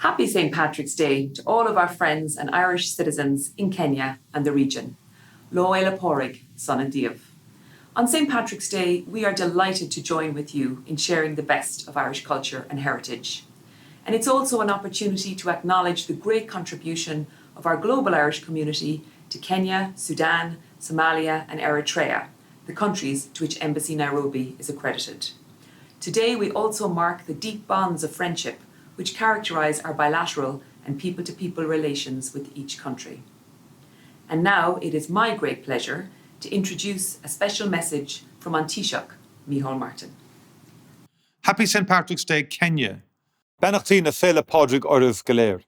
Happy St. Patrick's Day to all of our friends and Irish citizens in Kenya and the region. Lo Ela Porig, Son and Div. On St. Patrick's Day, we are delighted to join with you in sharing the best of Irish culture and heritage. And it's also an opportunity to acknowledge the great contribution of our global Irish community to Kenya, Sudan, Somalia and Eritrea, the countries to which Embassy Nairobi is accredited. Today we also mark the deep bonds of friendship which characterise our bilateral and people-to-people relations with each country. And now it is my great pleasure to introduce a special message from An Taoiseach, Micheál Martin. Happy St. Patrick's Day, Kenya. Benachtaí na féile pádraig oribh go léir.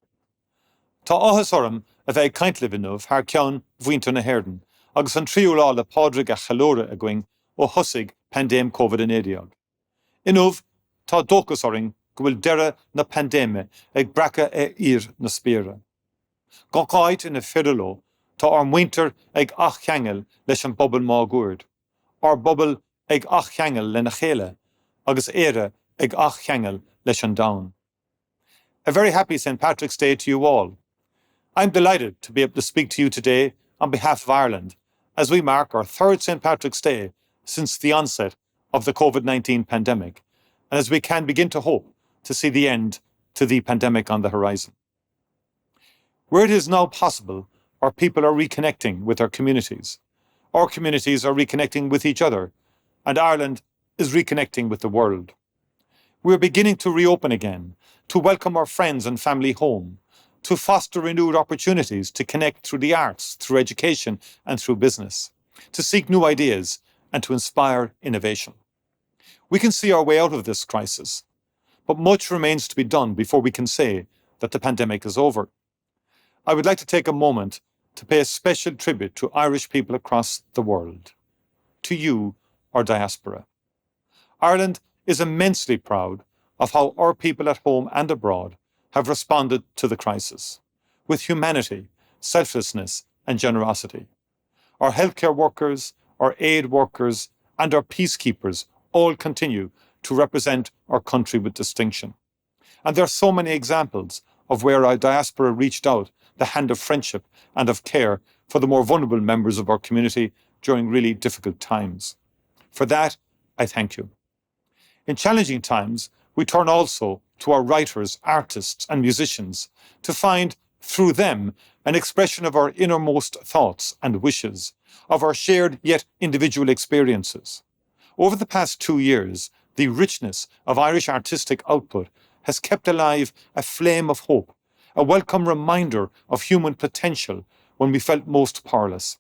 Tá áthas orm a bheith caintliv inmh thar ceann bhuainte na hÉirden, agus an tríú le pádraig a chalóra a going ó thosaigh pandéim COVID-19. Inmh tá dóchas oring go bhfuil deireadh na pandéime ag braca ír na spíre. Go gcaid ina fireadh tá ar muinter ag ach cheangail leis an bobal má gúird, ar bobal ag ach cheangail le na chéile, agus éire ag ach cheangail leis an domhan. A very happy St. Patrick's Day to you all. I'm delighted to be able to speak to you today on behalf of Ireland as we mark our third St. Patrick's Day since the onset of the COVID-19 pandemic, and as we can begin to hope to see the end to the pandemic on the horizon. Where it is now possible, our people are reconnecting with our communities. Our communities are reconnecting with each other, and Ireland is reconnecting with the world. We're beginning to reopen again, to welcome our friends and family home, to foster renewed opportunities to connect through the arts, through education and through business, to seek new ideas and to inspire innovation. We can see our way out of this crisis, but much remains to be done before we can say that the pandemic is over. I would like to take a moment to pay a special tribute to Irish people across the world, to you, our diaspora. Ireland is immensely proud of how our people at home and abroad have responded to the crisis, with humanity, selflessness and generosity. Our healthcare workers, our aid workers and our peacekeepers all continue to represent our country with distinction. And there are so many examples of where our diaspora reached out the hand of friendship and of care for the more vulnerable members of our community during really difficult times. For that, I thank you. In challenging times, we turn also to our writers, artists and musicians to find, through them, an expression of our innermost thoughts and wishes, of our shared yet individual experiences. Over the past 2 years, the richness of Irish artistic output has kept alive a flame of hope, a welcome reminder of human potential when we felt most powerless.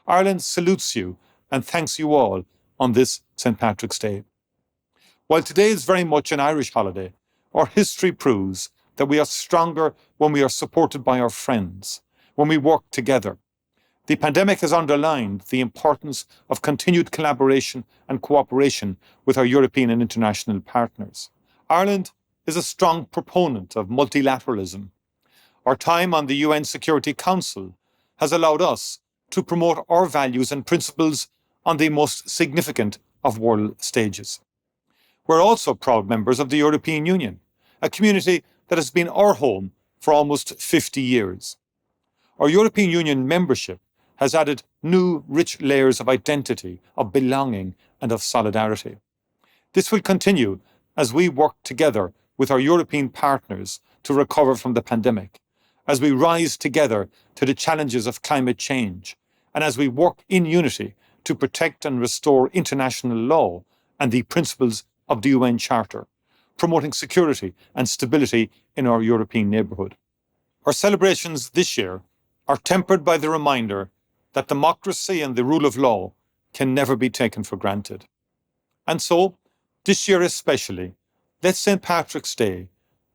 Ireland salutes you and thanks you all on this St. Patrick's Day. While today is very much an Irish holiday, our history proves that we are stronger when we are supported by our friends, when we work together. The pandemic has underlined the importance of continued collaboration and cooperation with our European and international partners. Ireland is a strong proponent of multilateralism. Our time on the UN Security Council has allowed us to promote our values and principles on the most significant of world stages. We're also proud members of the European Union, a community that has been our home for almost 50 years. Our European Union membership has added new, rich layers of identity, of belonging, and of solidarity. This will continue as we work together with our European partners to recover from the pandemic, as we rise together to the challenges of climate change, and as we work in unity to protect and restore international law and the principles of the UN Charter, promoting security and stability in our European neighbourhood. Our celebrations this year are tempered by the reminder that democracy and the rule of law can never be taken for granted. And so, this year especially, let St. Patrick's Day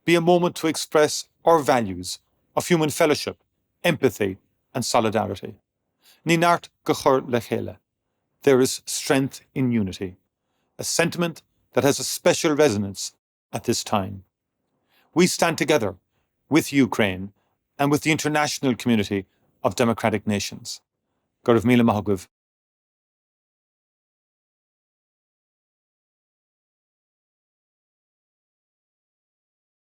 be a moment to express our values of human fellowship, empathy and solidarity. Ní nart go chur le chéile. There is strength in unity, a sentiment that has a special resonance at this time. We stand together with Ukraine and with the international community of democratic nations. Céad Míle Fáilte.